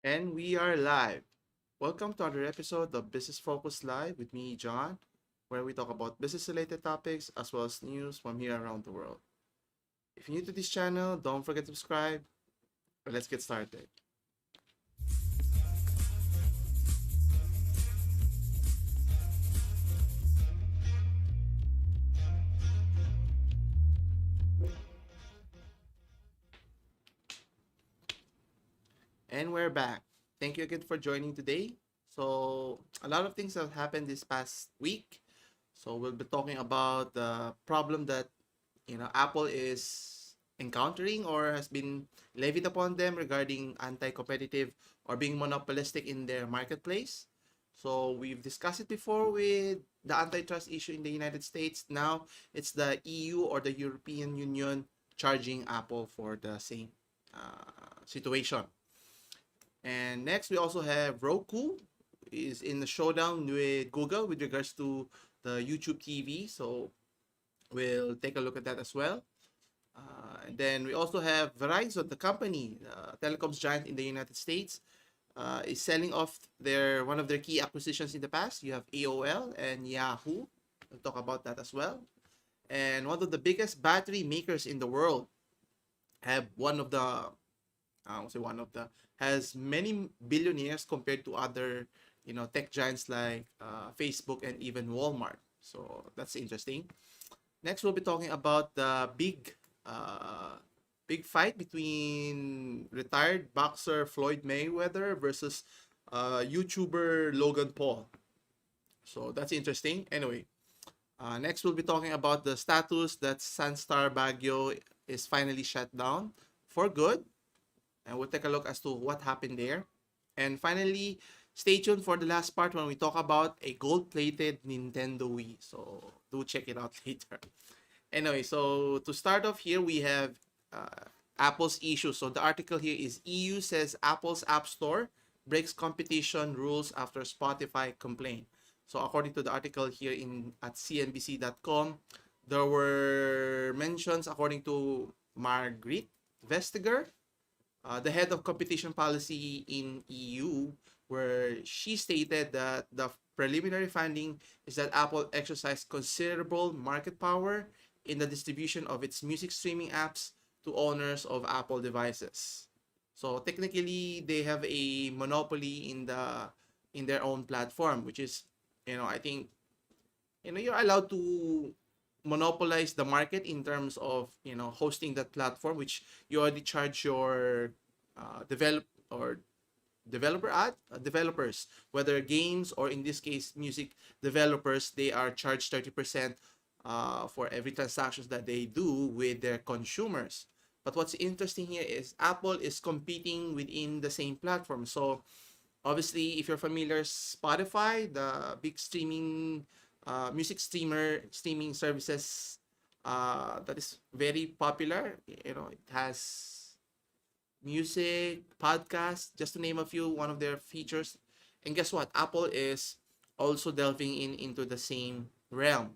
And we are live. Welcome to another episode of Business Focus Live with me, John, where we talk about business related topics as well as news from here around the world. If you're new to this channel, don't forget to subscribe. But let's get started. And we're back. Thank you again for joining today. So, a lot of things have happened this past week. So, we'll be talking about the problem that Apple is encountering or has been levied upon them regarding anti-competitive or being monopolistic in their marketplace. So we've discussed it before with the antitrust issue in the United States. Now it's the EU or the European Union charging Apple for the same situation. And next we also have Roku is in the showdown with Google with regards to the YouTube TV. So we'll take a look at that as well. And then we also have Verizon, the company, telecoms giant in the United States, is selling off their one of their key acquisitions in the past. You have AOL and Yahoo. We'll talk about that as well. And one of the biggest battery makers in the world have one of the, I won't say one of the, has many billionaires compared to other, tech giants like Facebook and even Walmart. So that's interesting. Next, we'll be talking about the big fight between retired boxer Floyd Mayweather versus YouTuber Logan Paul. So that's interesting. Anyway, next we'll be talking about the status that SunStar Baguio is finally shut down for good, and we'll take a look as to what happened there. And finally, stay tuned for the last part when we talk about a gold-plated Nintendo Wii. So do check it out later. Anyway, so to start off here, we have Apple's issue. So the article here is EU says Apple's App Store breaks competition rules after Spotify complained. So according to the article here in at cnbc.com, there were mentions according to Margrit Vestager, the head of competition policy in EU, where she stated that the preliminary finding is that Apple exercised considerable market power in the distribution of its music streaming apps to owners of Apple devices. So technically, they have a monopoly in their own platform, which is, I think, you're allowed to monopolize the market in terms of hosting that platform, which you already charge your develop or developers, whether games or in this case music developers. They are charged 30% for every transactions that they do with their consumers. But what's interesting here is Apple is competing within the same platform. So obviously, if you're familiar, Spotify, the big music streaming services that is very popular. It has music, podcast, just to name a few, one of their features. And guess what? Apple is also delving into the same realm.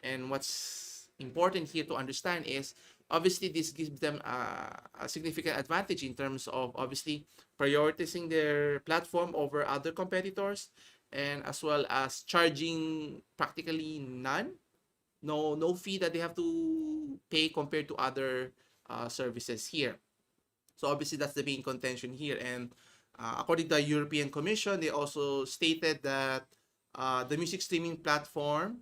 And what's important here to understand is obviously this gives them a significant advantage in terms of obviously prioritizing their platform over other competitors, and as well as charging practically none, no fee that they have to pay compared to other services here. So obviously that's the main contention here. And according to the European Commission, they also stated that the music streaming platform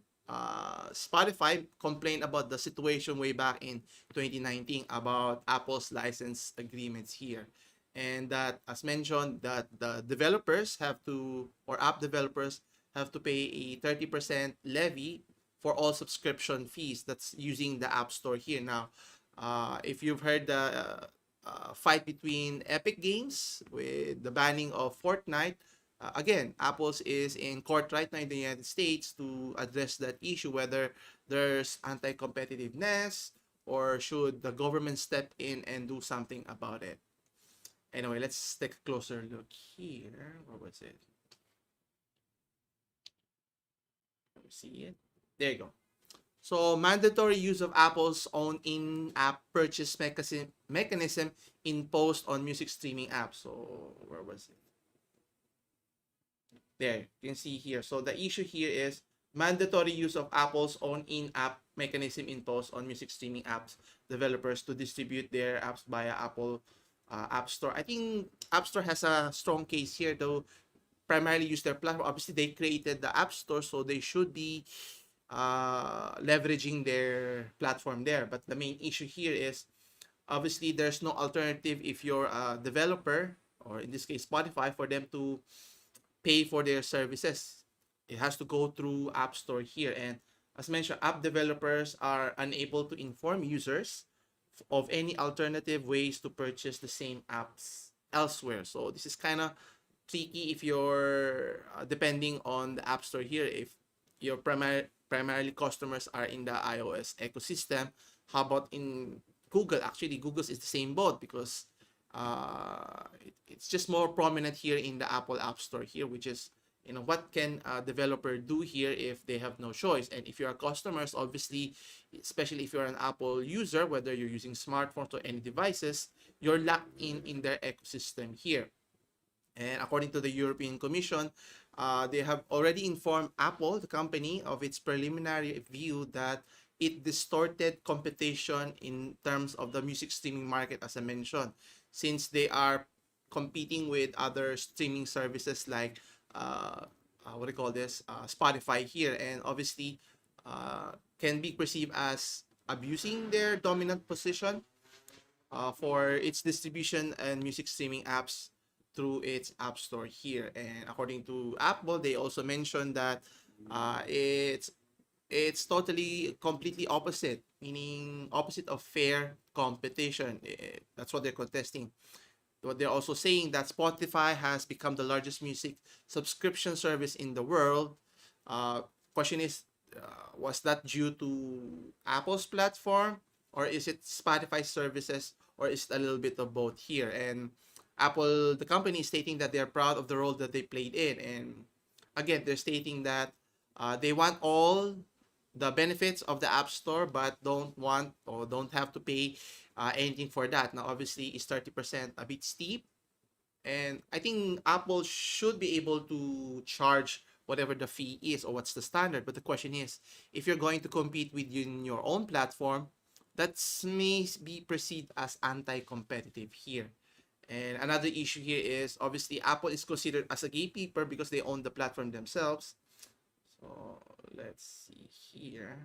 Spotify complained about the situation way back in 2019 about Apple's license agreements here. And that, as mentioned, that the developers have to, or app developers have to pay a 30% levy for all subscription fees that's using the App Store here. Now, if you've heard the fight between Epic Games with the banning of Fortnite, again, Apple's is in court right now in the United States to address that issue, whether there's anti-competitiveness or should the government step in and do something about it. Anyway, let's take a closer look here. Where was it? Let me see it. There you go. So mandatory use of Apple's own in-app purchase mechanism imposed on music streaming apps. So where was it? There, you can see here. So the issue here is mandatory use of Apple's own in-app mechanism imposed on music streaming apps developers to distribute their apps via Apple App Store. I think App Store has a strong case here, though primarily use their platform. Obviously, they created the App Store, so they should be leveraging their platform there. But the main issue here is obviously there's no alternative if you're a developer, or in this case Spotify, for them to pay for their services. It has to go through App Store here. And as mentioned, app developers are unable to inform users of any alternative ways to purchase the same apps elsewhere. So this is kind of tricky if you're depending on the App Store here. If your primarily customers are in the iOS ecosystem, how about in Google? Actually, Google's is the same boat, because it's just more prominent here in the Apple App Store here, which is, what can a developer do here if they have no choice? And if you are customers, obviously, especially if you're an Apple user, whether you're using smartphones or any devices, you're locked in their ecosystem here. And according to the European Commission, they have already informed Apple, the company, of its preliminary view that it distorted competition in terms of the music streaming market, as I mentioned, since they are competing with other streaming services like what do you call this, Spotify here, and obviously can be perceived as abusing their dominant position for its distribution and music streaming apps through its app store here. And according to Apple, they also mentioned that it's totally completely opposite, meaning opposite of fair competition. That's what they're contesting. But they're also saying that Spotify has become the largest music subscription service in the world. Question is, was that due to Apple's platform, or is it Spotify's services, or is it a little bit of both here? And Apple, the company, is stating that they're proud of the role that they played in. And again, they're stating that they want all the benefits of the App Store, but don't want or don't have to pay anything for that. Now, obviously, is 30% a bit steep? And I think Apple should be able to charge whatever the fee is, or what's the standard. But the question is, if you're going to compete within your own platform, that may be perceived as anti-competitive here. And another issue here is, obviously, Apple is considered as a gatekeeper because they own the platform themselves. So let's see here.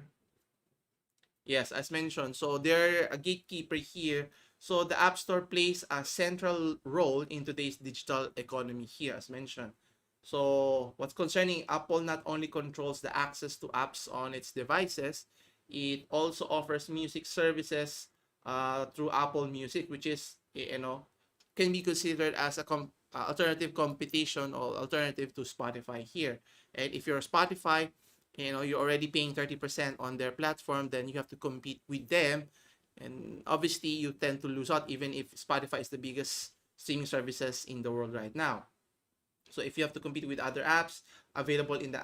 Yes, as mentioned, so they're a gatekeeper here. So the App Store plays a central role in today's digital economy here, as mentioned. So what's concerning, Apple not only controls the access to apps on its devices, it also offers music services through Apple Music, which is, can be considered as a alternative competition or alternative to Spotify here. And if you're Spotify, you're already paying 30% on their platform, then you have to compete with them. And obviously, you tend to lose out, even if Spotify is the biggest streaming services in the world right now. So if you have to compete with other apps available in the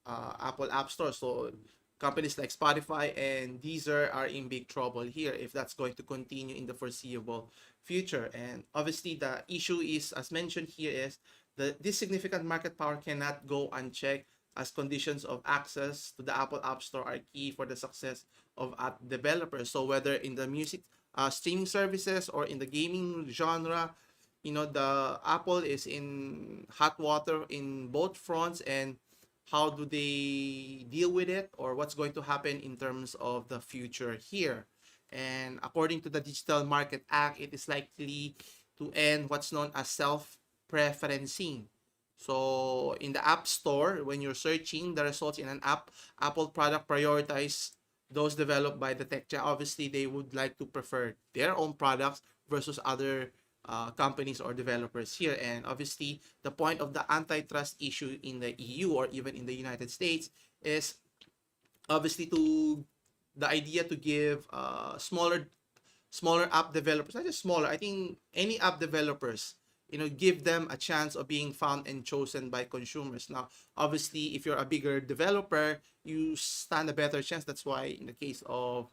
Apple App Store, so companies like Spotify and Deezer are in big trouble here if that's going to continue in the foreseeable future. And obviously, the issue is, as mentioned here, is that this significant market power cannot go unchecked, as conditions of access to the Apple App Store are key for the success of app developers. So whether in the music streaming services or in the gaming genre, the Apple is in hot water in both fronts. And how do they deal with it, or what's going to happen in terms of the future here? And according to the Digital Market Act, it is likely to end what's known as self-preferencing. So in the App Store, when you're searching the results in an app, Apple product prioritize those developed by the tech giant. Obviously, they would like to prefer their own products versus other companies or developers here. And obviously, the point of the antitrust issue in the EU or even in the United States is obviously the idea to give smaller app developers, not just smaller, I think any app developers give them a chance of being found and chosen by consumers. Now, obviously, if you're a bigger developer, you stand a better chance. That's why in the case of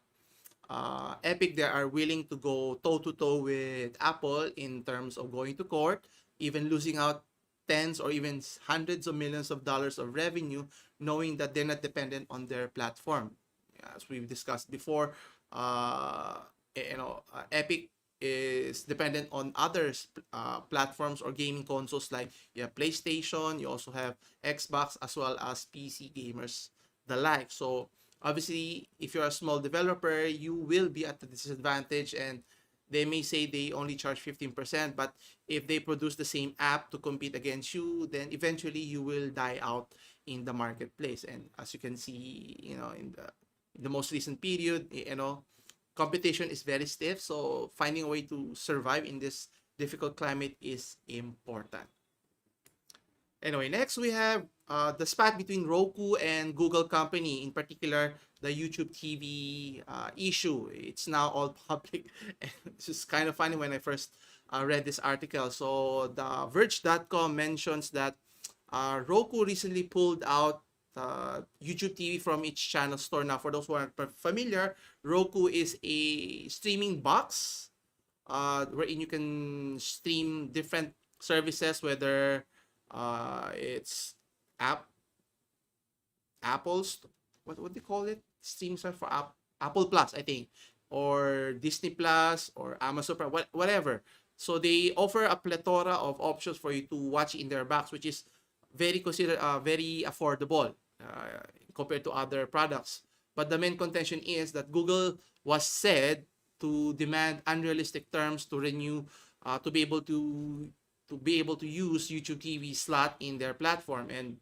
Epic, they are willing to go toe to toe with Apple in terms of going to court, even losing out tens or even hundreds of millions of dollars of revenue, knowing that they're not dependent on their platform. As we've discussed before, Epic is dependent on other platforms or gaming consoles, like you have PlayStation, you also have Xbox, as well as PC gamers, the like. So obviously, if you're a small developer, you will be at a disadvantage, and they may say they only charge 15%, but if they produce the same app to compete against you, then eventually you will die out in the marketplace. And as you can see, in the most recent period, competition is very stiff, so finding a way to survive in this difficult climate is important. Anyway, next we have the spat between Roku and Google company, in particular the YouTube TV issue. It's now all public. It's just kind of funny when I first read this article. So the Verge.com mentions that Roku recently pulled out YouTube TV from its channel store. Now, for those who aren't familiar, Roku is a streaming box wherein you can stream different services, whether it's Apple's, what do you call it? Streams are for Apple Plus, I think, or Disney Plus or Amazon Prime, whatever. So they offer a plethora of options for you to watch in their box, which is very affordable compared to other products. But the main contention is that Google was said to demand unrealistic terms to renew to be able to use YouTube TV slot in their platform. And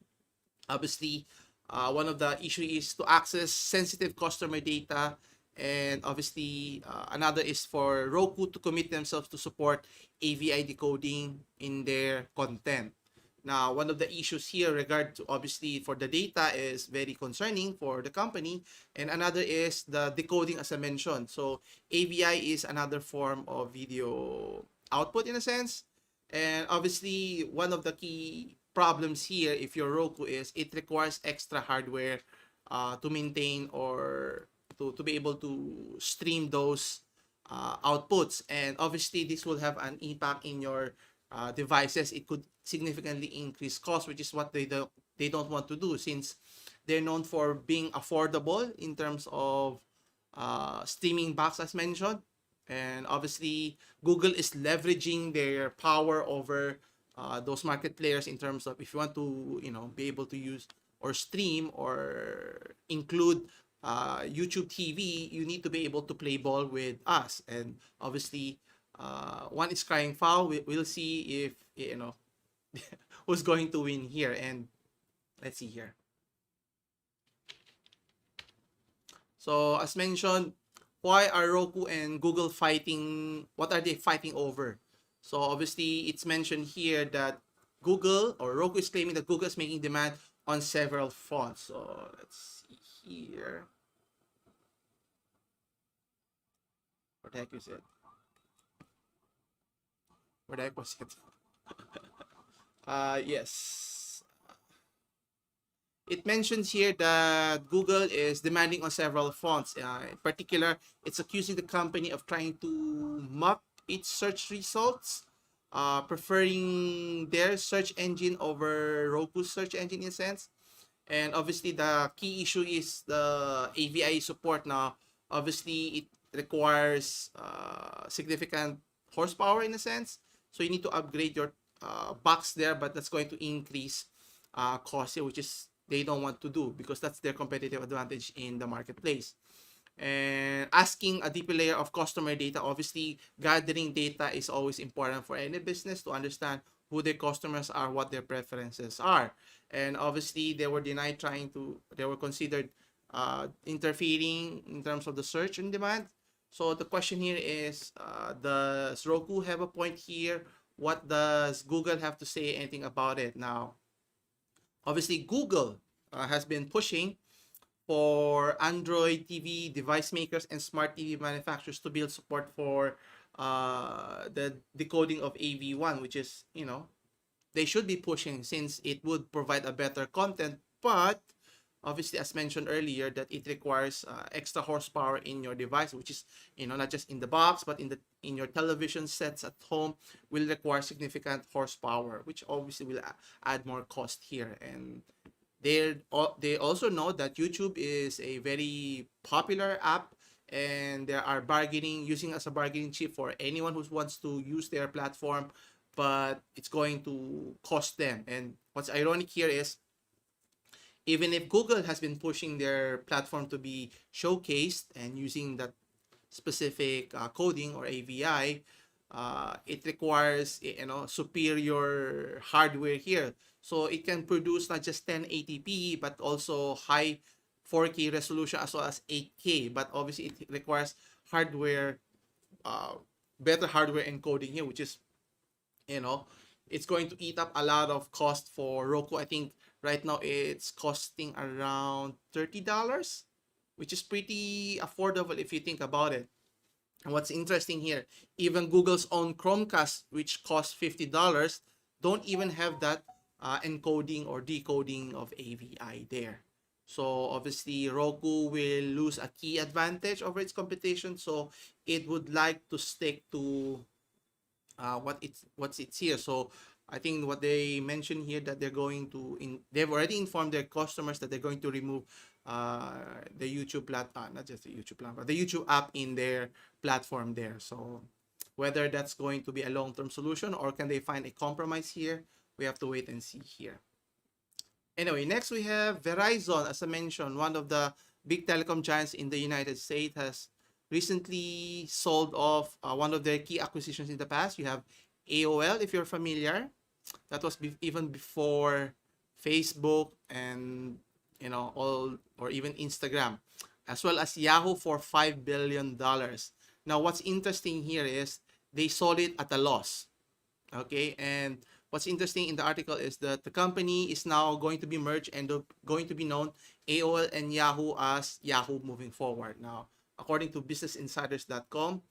obviously, one of the issue is to access sensitive customer data, and obviously another is for Roku to commit themselves to support AVI decoding in their content. Now, one of the issues here regard to, obviously, for the data is very concerning for the company, and another is the decoding, as I mentioned. So AVI is another form of video output in a sense, and obviously one of the key problems here, if you're Roku, is it requires extra hardware to maintain or to be able to stream those outputs, and obviously this will have an impact in your devices. It could significantly increase cost, which is what they don't want to do, since they're known for being affordable in terms of streaming box, as mentioned. And obviously Google is leveraging their power over those market players in terms of, if you want to be able to use or stream or include YouTube TV, you need to be able to play ball with us. And obviously one is crying foul. We'll see if who's going to win here. And let's see here. So as mentioned, why are Roku and Google fighting? What are they fighting over? So obviously it's mentioned here that Google or Roku is claiming that Google is making demand on several fronts. So let's see here. What the heck is it? Where the heck was it? Yes. It mentions here that Google is demanding on several fronts. In particular, it's accusing the company of trying to mock its search results, preferring their search engine over Roku's search engine in a sense. And obviously the key issue is the AVI support. Now, obviously it requires significant horsepower in a sense. So you need to upgrade your box there, but that's going to increase cost here, which is they don't want to do, because that's their competitive advantage in the marketplace. And asking a deeper layer of customer data, obviously gathering data is always important for any business to understand who their customers are, what their preferences are. And obviously they were denied they were considered interfering in terms of the search and demand. So the question here is, does Roku have a point here? What does Google have to say anything about it? Now, obviously Google has been pushing for Android TV device makers and smart TV manufacturers to build support for the decoding of AV1, which is, they should be pushing since it would provide a better content, but obviously, as mentioned earlier, that it requires extra horsepower in your device, which is, not just in the box, but in your television sets at home, will require significant horsepower, which obviously will add more cost here. And they also know that YouTube is a very popular app, and they are using as a bargaining chip for anyone who wants to use their platform, but it's going to cost them. And what's ironic here is, even if Google has been pushing their platform to be showcased and using that specific coding or AVI, it requires, superior hardware here. So it can produce not just 1080p but also high 4K resolution as well as 8K. But obviously it requires hardware, uh, better hardware encoding here, which is, you know, it's going to eat up a lot of cost for Roku. I think right now it's costing around $30, which is pretty affordable if you think about it. And what's interesting here, even Google's own Chromecast, which costs $50, don't even have that encoding or decoding of AVI there. So obviously Roku will lose a key advantage over its competition. So it would like to stick to what's it's here. So I think what they mentioned here, that they're going to they've already informed their customers that they're going to remove the YouTube not just the YouTube platform, but the YouTube app in their platform there. So whether that's going to be a long-term solution or can they find a compromise here, we have to wait and see here. Anyway, next we have Verizon. As I mentioned, one of the big telecom giants in the United States has recently sold off one of their key acquisitions in the past. You have AOL, if you're familiar. That was even before Facebook and all, or even Instagram, as well as Yahoo for $5 billion. Now, what's interesting here is they sold it at a loss. Okay, and what's interesting in the article is that the company is now going to be merged and going to be known, AOL and Yahoo, as Yahoo moving forward. Now, according to businessinsiders.com,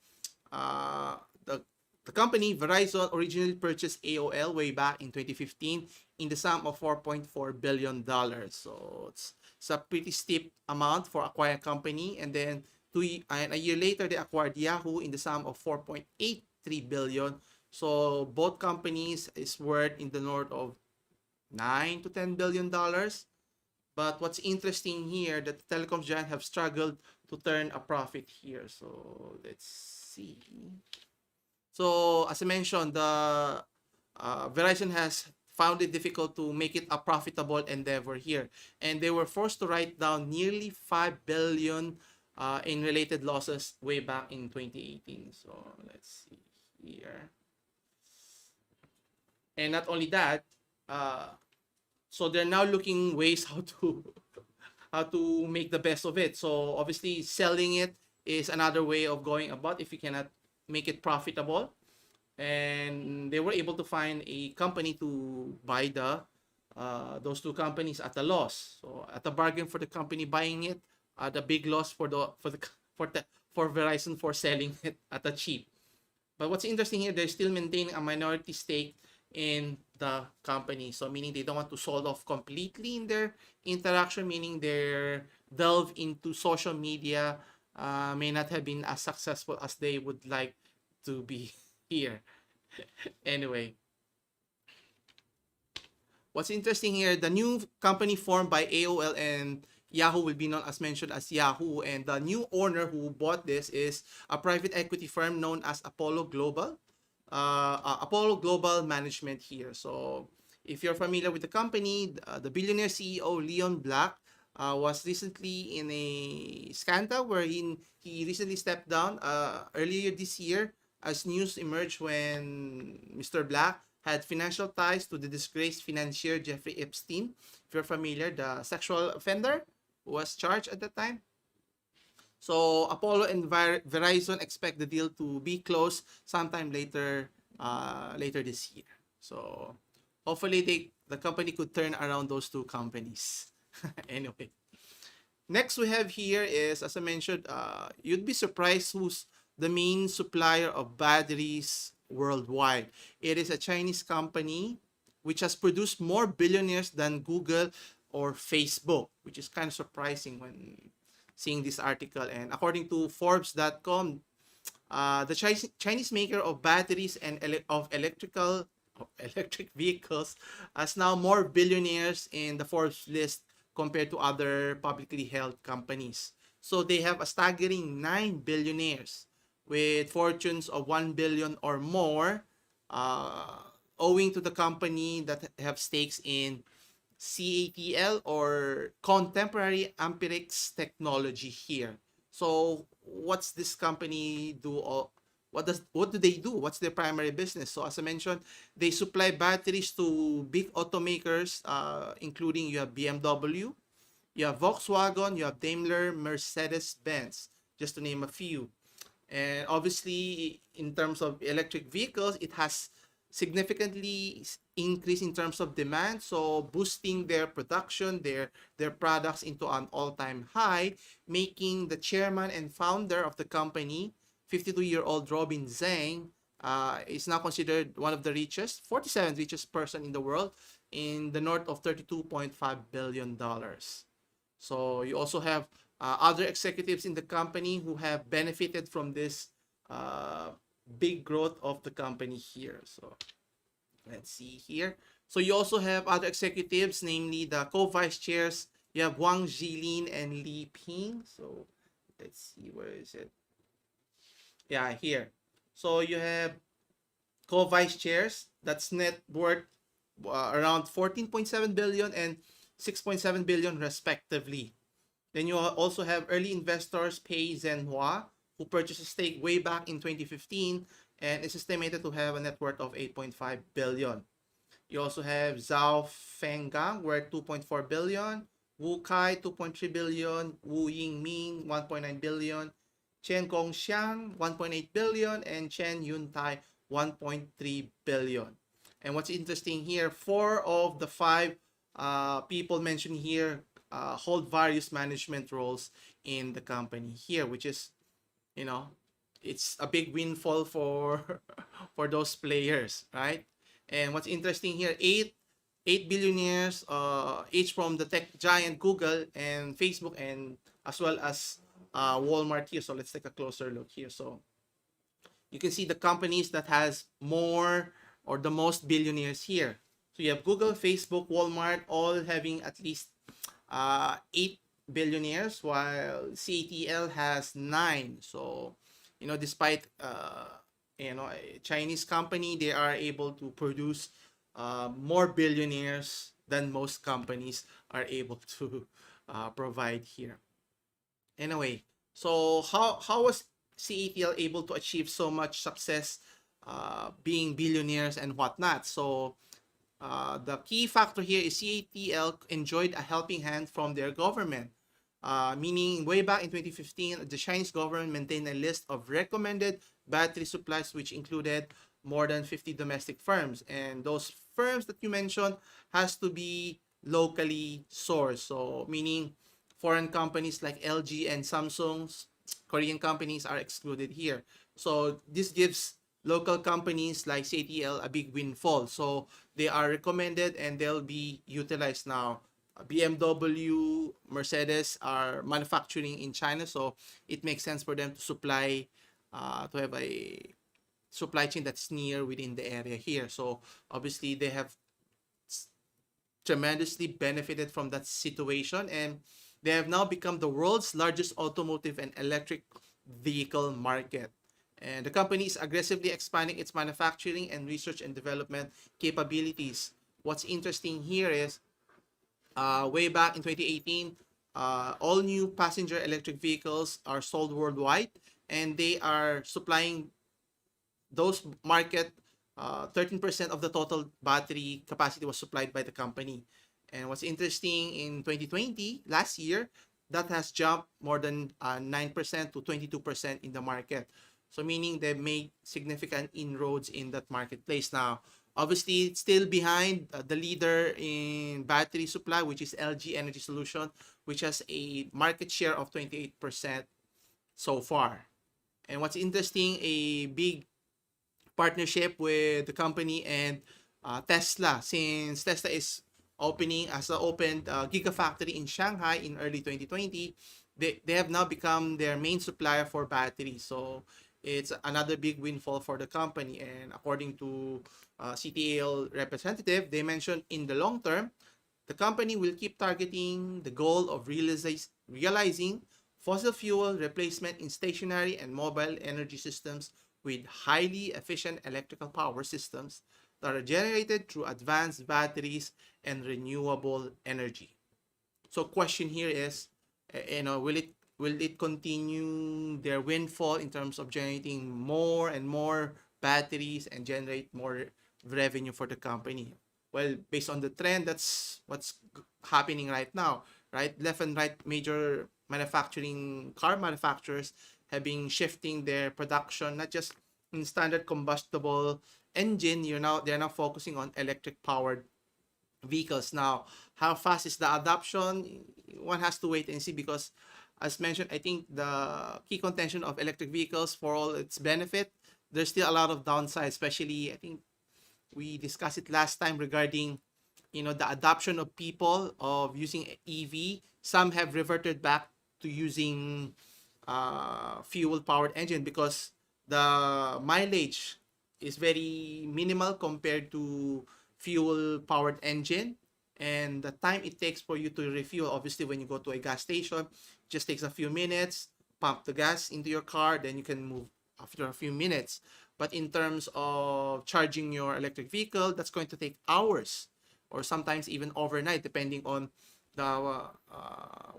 the company Verizon originally purchased AOL way back in 2015 in the sum of $4.4 billion. So it's a pretty steep amount for acquiring a company. And then a year later, they acquired Yahoo in the sum of $4.83 billion. So both companies is worth in the north of $9 to $10 billion. But what's interesting here, that the telecom giant have struggled to turn a profit here. So let's see. So as I mentioned, the Verizon has found it difficult to make it a profitable endeavor here, and they were forced to write down nearly $5 billion in related losses way back in 2018. So let's see here. And not only that, so they're now looking ways how to make the best of it. So obviously selling it is another way of going about if you cannot make it profitable. And they were able to find a company to buy those two companies at a loss. So at a bargain for the company buying it, the big loss for Verizon for selling it at a cheap. But what's interesting here, they're still maintaining a minority stake in the company. So meaning they don't want to sold off completely in their interaction, meaning their delve into social media may not have been as successful as they would like to be here. Anyway, what's interesting here, the new company formed by AOL and Yahoo will be known, as mentioned, as Yahoo, and the new owner who bought this is a private equity firm known as Apollo Global Management here. So if you're familiar with the company, the billionaire CEO Leon Black was recently in a scandal where he recently stepped down earlier this year, as news emerged when Mr. Black had financial ties to the disgraced financier Jeffrey Epstein. If you're familiar, the sexual offender who was charged at that time. So Apollo and Verizon expect the deal to be closed sometime later this year. So hopefully the company could turn around those two companies. Anyway, next we have here is, as I mentioned, you'd be surprised who's the main supplier of batteries worldwide. It is a Chinese company which has produced more billionaires than Google or Facebook, which is kind of surprising when seeing this article. And according to Forbes.com, the Chinese maker of batteries and electric vehicles has now more billionaires in the Forbes list compared to other publicly held companies. So they have a staggering 9 billionaires with fortunes of 1 billion or more, uh, owing to the company that have stakes in CATL or contemporary empirics technology here. So what's this company do? What do they do? What's their primary business? So as I mentioned, they supply batteries to big automakers, including you have BMW, you have Volkswagen, you have Daimler, Mercedes Benz, just to name a few. And obviously, in terms of electric vehicles, it has significantly increased in terms of demand, so boosting their production, their products into an all-time high, making the chairman and founder of the company, 52-year-old Robin Zhang, is now considered one of the richest, 47th richest person in the world, in the north of $32.5 billion. So you also have other executives in the company who have benefited from this uh, big growth of the company here. So let's see here. So you also have other executives, namely the co-vice chairs. You have Wang Jilin and Li Ping. So let's see, where is it? Yeah, here. So you have co-vice chairs. That's net worth around 14.7 billion and 6.7 billion respectively. Then you also have early investors Pei Zhenhua, who purchased a stake way back in 2015 and is estimated to have a net worth of 8.5 billion. You also have Zhao Fenggang, worth 2.4 billion, Wu Kai 2.3 billion, Wu Yingming 1.9 billion, Chen Gongxiang 1.8 billion, and Chen Yuntai 1.3 billion. And what's interesting here, 4 of the 5 people mentioned here hold various management roles in the company here, which is, you know, it's a big windfall for for those players, right? And what's interesting here, eight billionaires, each from the tech giant Google and Facebook, and as well as Walmart here. So let's take a closer look here. So you can see the companies that has more or the most billionaires here. So you have Google, Facebook, Walmart, all having at least 8 billionaires, while CATL has 9. So, despite a Chinese company, they are able to produce more billionaires than most companies are able to provide here. Anyway, so how was CATL able to achieve so much success, being billionaires and whatnot? So the key factor here is CATL enjoyed a helping hand from their government. Meaning, way back in 2015, the Chinese government maintained a list of recommended battery supplies, which included more than 50 domestic firms. And those firms that you mentioned has to be locally sourced. So, meaning foreign companies like LG and Samsung's Korean companies are excluded here. So, this gives local companies like CATL a big windfall. So, they are recommended and they'll be utilized now. BMW, Mercedes are manufacturing in China, so it makes sense for them to supply, to have a supply chain that's near within the area here. So obviously they have tremendously benefited from that situation, and they have now become the world's largest automotive and electric vehicle market. And the company is aggressively expanding its manufacturing and research and development capabilities. What's interesting here is way back in 2018, all new passenger electric vehicles are sold worldwide, and they are supplying those market. 13% of the total battery capacity was supplied by the company. And what's interesting, in 2020, last year, that has jumped more than 9% to 22% in the market. So meaning they made significant inroads in that marketplace. Now, obviously, it's still behind the leader in battery supply, which is LG Energy Solution, which has a market share of 28% so far. And what's interesting, a big partnership with the company and Tesla, since Tesla is opened Gigafactory in Shanghai in early 2020. They have now become their main supplier for batteries. So it's another big windfall for the company. And according to CATL representative, they mentioned in the long term, the company will keep targeting the goal of realizing fossil fuel replacement in stationary and mobile energy systems with highly efficient electrical power systems that are generated through advanced batteries and renewable energy. So question here is, will it continue their windfall in terms of generating more and more batteries and generate more revenue for the company? Well, based on the trend, that's what's happening right now, right? Left and right major car manufacturers have been shifting their production, not just in standard combustible engine. They're now focusing on electric powered vehicles. Now, how fast is the adoption? One has to wait and see, because as mentioned, I think the key contention of electric vehicles, for all its benefit, there's still a lot of downside, especially I think we discussed it last time regarding the adoption of people of using EV. Some have reverted back to using fuel powered engine because the mileage is very minimal compared to fuel powered engine, and the time it takes for you to refuel, obviously when you go to a gas station, just takes a few minutes, pump the gas into your car, then you can move after a few minutes. But in terms of charging your electric vehicle, that's going to take hours or sometimes even overnight, depending on the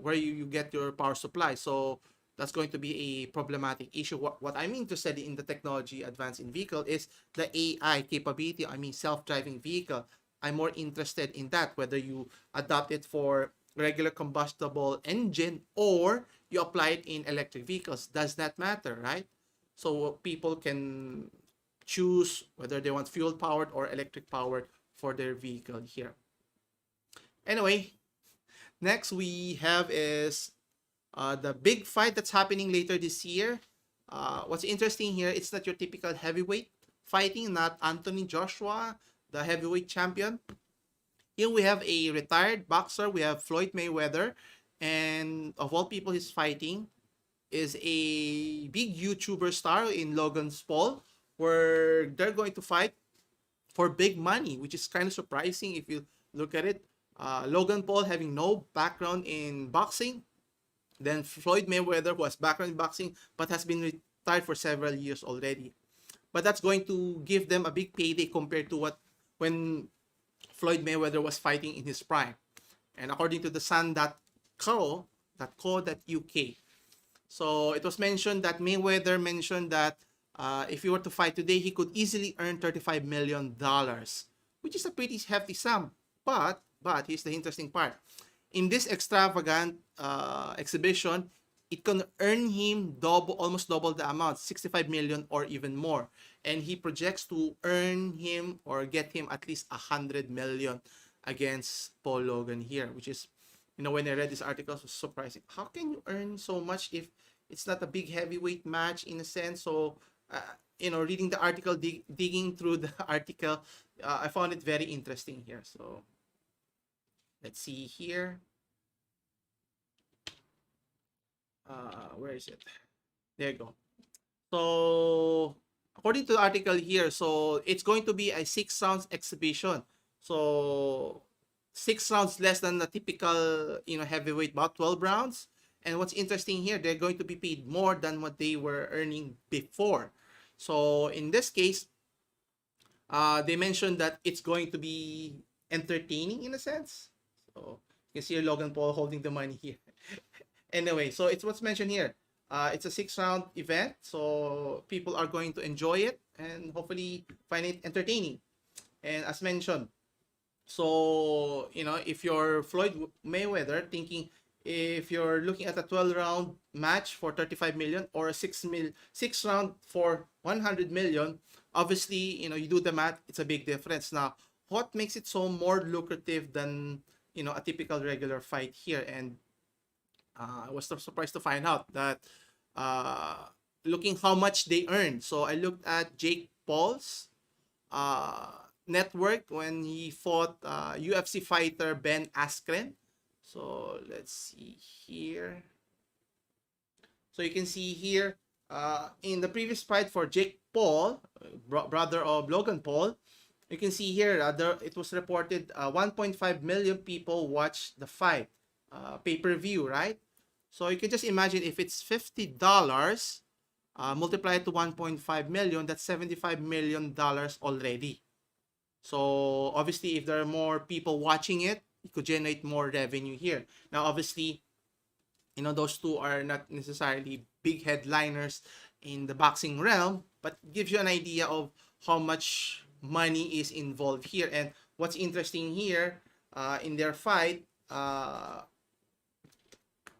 where you get your power supply. So that's going to be a problematic issue. What I'm interested in the technology advance in vehicle is the AI capability. I mean, self-driving vehicle. I'm more interested in that, whether you adopt it for regular combustible engine or you apply it in electric vehicles. Does that matter, right? So people can choose whether they want fuel powered or electric powered for their vehicle here. Anyway, next we have is the big fight that's happening later this year. What's interesting here, it's not your typical heavyweight fighting, not Anthony Joshua, the heavyweight champion. Here we have a retired boxer. We have Floyd Mayweather, and of all people he's fighting is a big YouTuber star in Logan's Paul, where they're going to fight for big money, which is kind of surprising if you look at it. Logan Paul having no background in boxing, then Floyd Mayweather, who has background in boxing but has been retired for several years already. But that's going to give them a big payday compared to when Floyd Mayweather was fighting in his prime. And according to the Sun.co.uk, so it was mentioned that Mayweather mentioned that if he were to fight today, he could easily earn $35 million, which is a pretty hefty sum. But here's the interesting part. In this extravagant exhibition, it can earn him almost double the amount, 65 million or even more. And he projects to earn him or get him at least 100 million against Paul Logan here, which is, when I read this article, it was surprising. How can you earn so much if it's not a big heavyweight match in a sense? So, reading the article, digging through the article, I found it very interesting here. So, let's see here. Where is it? There you go. So, according to the article here, so it's going to be a 6 rounds exhibition. So, 6 rounds less than the typical, heavyweight, about 12 rounds. And what's interesting here, they're going to be paid more than what they were earning before. So, in this case, they mentioned that it's going to be entertaining in a sense. So, you can see Logan Paul holding the money here. Anyway, so it's what's mentioned here. It's a 6-round event, so people are going to enjoy it and hopefully find it entertaining. And as mentioned, so if you're Floyd Mayweather, thinking if you're looking at a 12-round match for 35 million or a 6-round for 100 million, obviously you do the math. It's a big difference. Now, what makes it so more lucrative than a typical regular fight here? And I was so surprised to find out that looking how much they earned. So I looked at Jake Paul's network when he fought UFC fighter Ben Askren. So let's see here. So you can see here in the previous fight for Jake Paul, brother of Logan Paul, you can see here it was reported 1.5 million people watched the fight, pay-per-view, right? So you can just imagine if it's $50, multiplied to 1.5 million, that's $75 million already. So obviously, if there are more people watching it, it could generate more revenue here. Now, obviously, those two are not necessarily big headliners in the boxing realm, but gives you an idea of how much money is involved here. And what's interesting here, in their fight,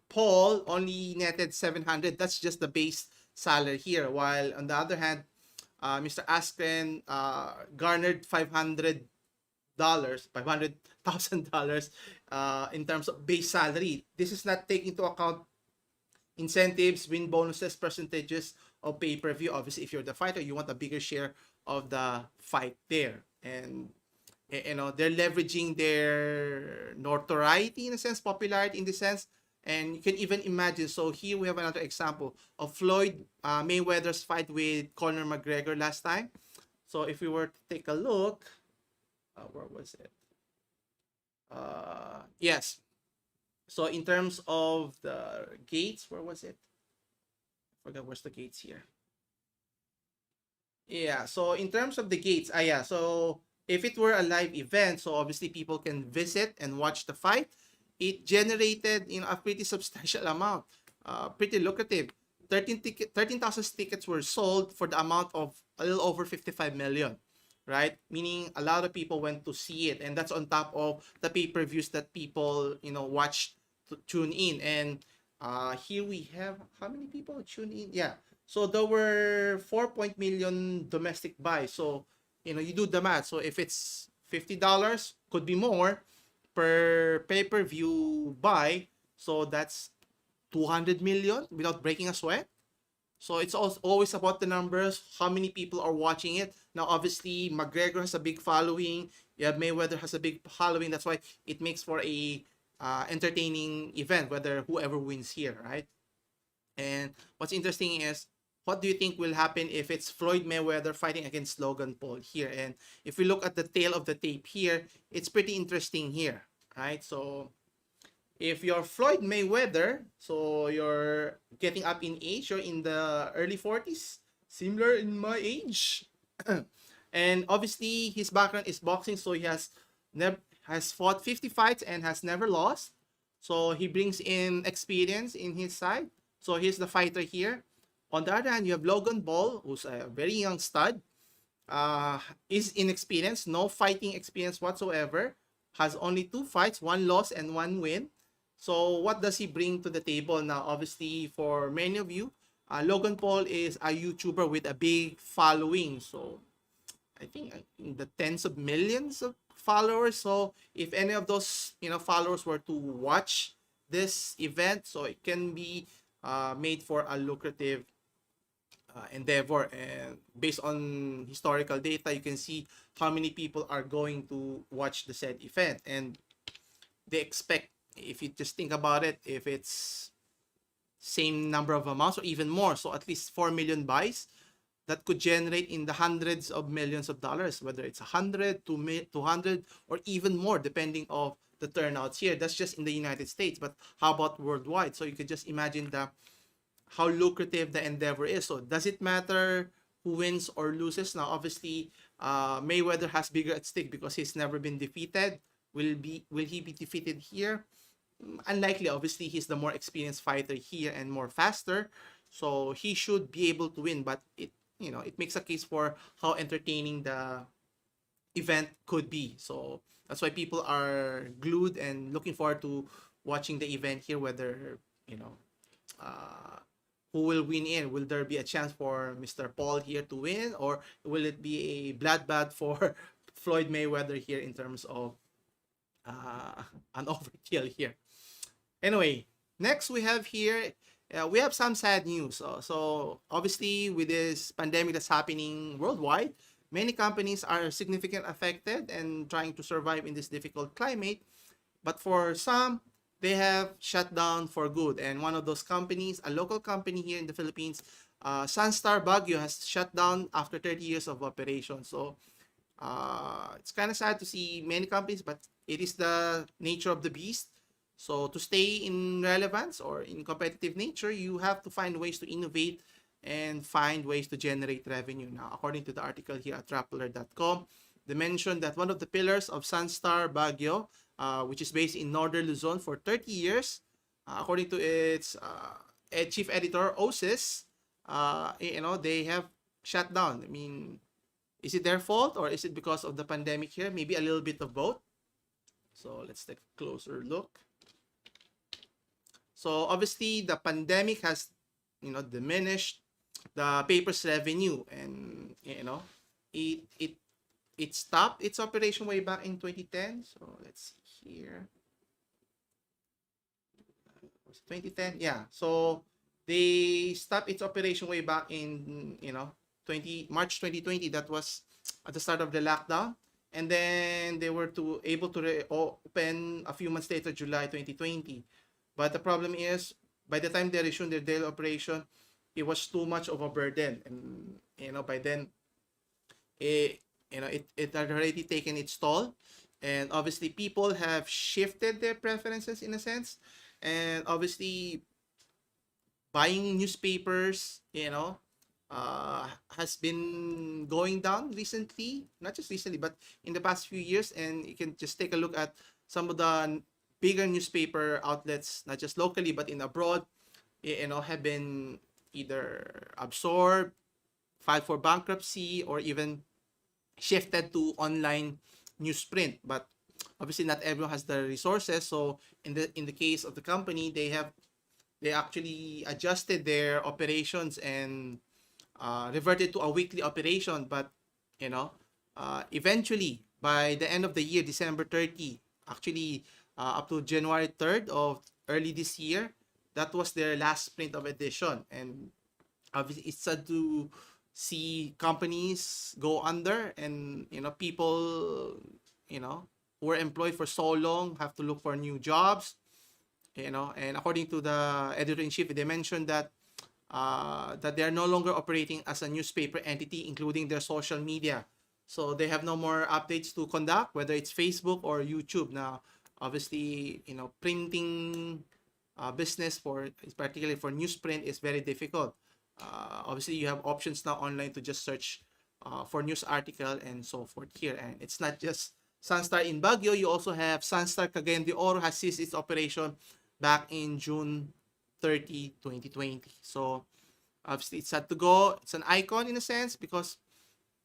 Paul only netted 700. That's just the base salary here. While on the other hand, Mr. Askren garnered $500,000 in terms of base salary. This is not taking into account incentives, win bonuses, percentages of pay-per-view. Obviously, if you're the fighter, you want a bigger share of the fight there. And they're leveraging their notoriety in a sense, popularity in the sense. And you can even imagine, so here we have another example of Floyd Mayweather's fight with Conor McGregor last time. So if we were to take a look, where was it? Yes. So in terms of the gates, where was it? I forgot where's the gates here. Yeah, so in terms of the gates, yeah, so if it were a live event, so obviously people can visit and watch the fight. It generated a pretty substantial amount, pretty lucrative. 13,000 tickets were sold for the amount of a little over 55 million, right? Meaning a lot of people went to see it, and that's on top of the pay-per-views that people watch to tune in. And here we have how many people tune in? Yeah, so there were 4 million domestic buys. So you do the math. So if it's $50, could be more per pay-per-view buy, so that's 200 million without breaking a sweat. So it's always about the numbers, how many people are watching it. Now obviously McGregor has a big following, yeah, Mayweather has a big following, that's why it makes for a entertaining event, whether whoever wins here, right? And what's interesting is, what do you think will happen if it's Floyd Mayweather fighting against Logan Paul here? And if we look at the tail of the tape here, it's pretty interesting here, right? So if you're Floyd Mayweather, so you're getting up in age, you're in the early 40s, similar in my age. And obviously his background is boxing, so he has fought 50 fights and has never lost. So he brings in experience in his side. So he's the fighter here. On the other hand, you have Logan Paul, who's a very young stud, is inexperienced, no fighting experience whatsoever, has only 2 fights, 1 loss and 1 win. So what does he bring to the table now? Obviously, for many of you, Logan Paul is a YouTuber with a big following. So I think in the tens of millions of followers. So if any of those followers were to watch this event, so it can be made for a lucrative endeavor. And based on historical data, you can see how many people are going to watch the said event. And they expect, if you just think about it, if it's same number of amounts or even more, so at least 4 million buys, that could generate in the hundreds of millions of dollars, whether it's 100, 200, or even more, depending on the turnouts here. That's just in the United States, but how about worldwide? So you could just imagine how lucrative the endeavor is. So does it matter who wins or loses? Now, obviously, Mayweather has bigger at stake because he's never been defeated. Will he be defeated here? Unlikely. Obviously, he's the more experienced fighter here and more faster, so he should be able to win. But it makes a case for how entertaining the event could be. So that's why people are glued and looking forward to watching the event here. Whether who will win in? Will there be a chance for Mr. Paul here to win, or will it be a bloodbath for Floyd Mayweather here in terms of an overkill here? Anyway, next we have here we have some sad news. So obviously, with this pandemic that's happening worldwide, many companies are significantly affected and trying to survive in this difficult climate. But for some, they have shut down for good. And one of those companies, a local company here in the Philippines, SunStar Baguio, has shut down after 30 years of operation. So it's kind of sad to see many companies, but it is the nature of the beast. So to stay in relevance or in competitive nature, you have to find ways to innovate and find ways to generate revenue. Now, according to the article here at Rappler.com, they mentioned that one of the pillars of SunStar Baguio, which is based in Northern Luzon for 30 years, according to its chief editor, Osis, they have shut down. I mean, is it their fault or is it because of the pandemic here? Maybe a little bit of both. So let's take a closer look. So obviously the pandemic has, diminished the paper's revenue, and it stopped its operation way back in 2010. So let's see here. Was it 2010? Yeah. So they stopped its operation way back in March 2020. That was at the start of the lockdown, and then they were able to open a few months later, July 2020. But the problem is, by the time they resumed their daily operation, it was too much of a burden, and by then, it had already taken its toll, and obviously people have shifted their preferences in a sense, and obviously buying newspapers, has been going down recently, not just recently, but in the past few years. And you can just take a look at some of the bigger newspaper outlets, not just locally, but in abroad, have been either absorbed, filed for bankruptcy, or even shifted to online newsprint. But obviously not everyone has the resources. So in the case of the company, they actually adjusted their operations and reverted to a weekly operation. But eventually by the end of the year, December 30, actually up to January 3rd of early this year, that was their last print of edition. And obviously it's sad to see companies go under, and people who were employed for so long have to look for new jobs. And according to the editor-in-chief, they mentioned that they are no longer operating as a newspaper entity, including their social media. So they have no more updates to conduct, whether it's Facebook or YouTube. Now, obviously, printing business, particularly for newsprint, is very difficult. Obviously, you have options now online to just search for news article and so forth here. And it's not just SunStar in Baguio. You also have SunStar Cagayan de Oro has ceased its operation back in June 30, 2020. So obviously it's sad to go. It's an icon in a sense because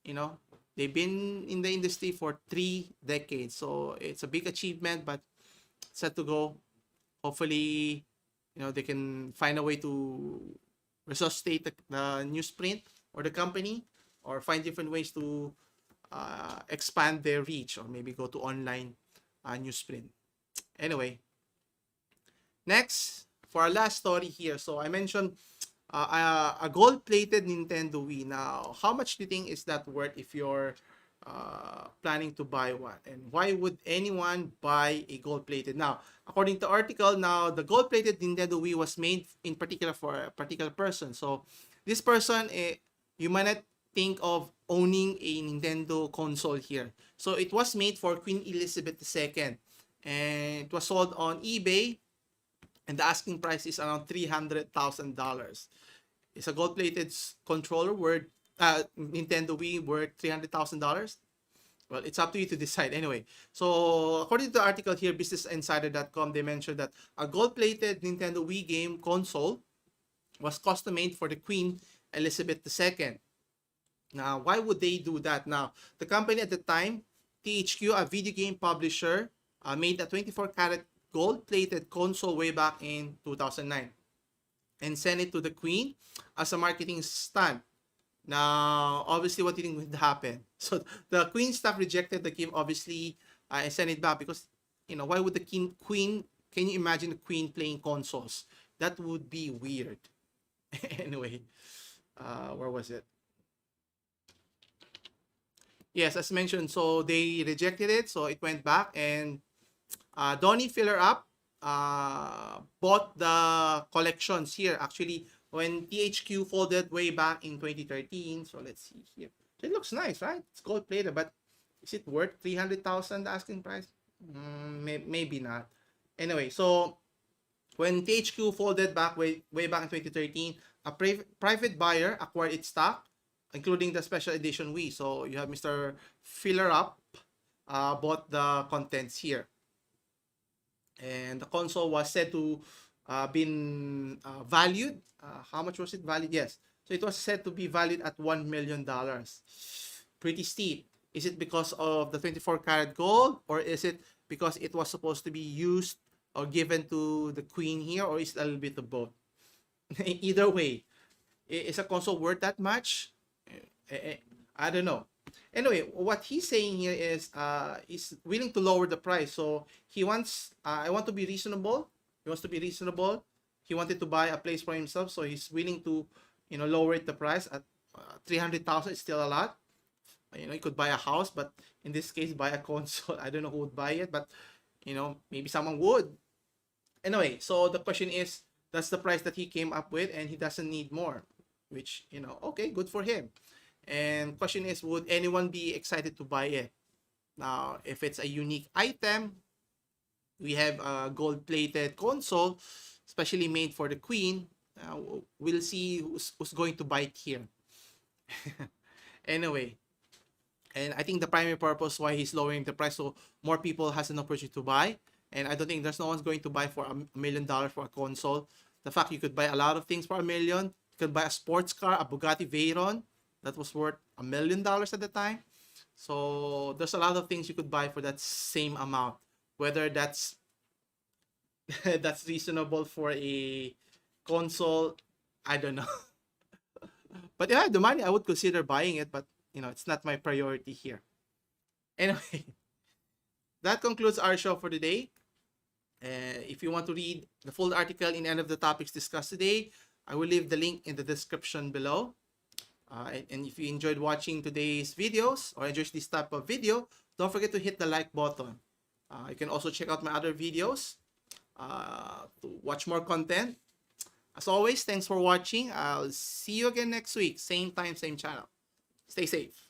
they've been in the industry for 3 decades. So it's a big achievement, but it's sad to go. Hopefully, they can find a way to resuscitate the newsprint or the company, or find different ways to expand their reach, or maybe go to online newsprint. Anyway, next, for our last story here. So I mentioned a gold-plated Nintendo Wii. Now, how much do you think is that worth if you're planning to buy one? And why would anyone buy a gold-plated? Now, according to the article, now the gold-plated Nintendo Wii was made in particular for a particular person. So this person, you might not think of owning a Nintendo console here. So it was made for Queen Elizabeth II, and it was sold on eBay, and the asking price is around $300,000. Is a gold-plated controller worth Nintendo Wii worth $300,000? Well, it's up to you to decide. Anyway, so according to the article here, BusinessInsider.com, they mentioned that a gold-plated Nintendo Wii game console was custom-made for the Queen Elizabeth II. Now, why would they do that? Now, the company at the time, THQ, a video game publisher, made a 24-karat gold-plated console way back in 2009 and sent it to the Queen as a marketing stunt. Now, obviously, what do you think would happen? So the Queen staff rejected the game, obviously, and sent it back because, why would the Queen, can you imagine the Queen playing consoles? That would be weird. Anyway, where was it? Yes, as mentioned, so they rejected it, so it went back, and Donnie Filler Up bought the collections here. Actually, when THQ folded way back in 2013, so let's see here. It looks nice, right? It's gold plated, but is it worth 300,000 asking price? Maybe not. Anyway, so when THQ folded back way back in 2013, a private buyer acquired its stock, including the special edition Wii. So you have Mr. Filler Up bought the contents here. And the console was said to been valued. How much was it valued? Yes. So it was said to be valued at $1 million. Pretty steep. Is it because of the 24 karat gold, or is it because it was supposed to be used or given to the queen here, or is it a little bit of both? Either way, is a console worth that much? I don't know. Anyway, what he's saying here is he's willing to lower the price. So he wants, I want to be reasonable. He wants to be reasonable. He wanted to buy a place for himself, so he's willing to, lower it the price at 300,000. It's still a lot. You could buy a house, but in this case, buy a console. I don't know who would buy it, but maybe someone would. Anyway, so the question is, that's the price that he came up with, and he doesn't need more. Which, okay, good for him. And question is, would anyone be excited to buy it? Now, if it's a unique item, we have a gold-plated console, especially made for the queen. We'll see who's going to buy it here. Anyway, and I think the primary purpose why he's lowering the price so more people has an opportunity to buy. And I don't think there's no one's going to buy for $1 million for a console. The fact you could buy a lot of things for $1 million. You could buy a sports car, a Bugatti Veyron that was worth $1 million at the time. So there's a lot of things you could buy for that same amount. Whether that's that's reasonable for a console, I don't know. But if I had the money, I would consider buying it. But it's not my priority here. Anyway, that concludes our show for today. If you want to read the full article in any of the topics discussed today, I will leave the link in the description below. And if you enjoyed watching today's videos or enjoy this type of video, don't forget to hit the like button. You can also check out my other videos to watch more content. As always, thanks for watching. I'll see you again next week. Same time, same channel. Stay safe.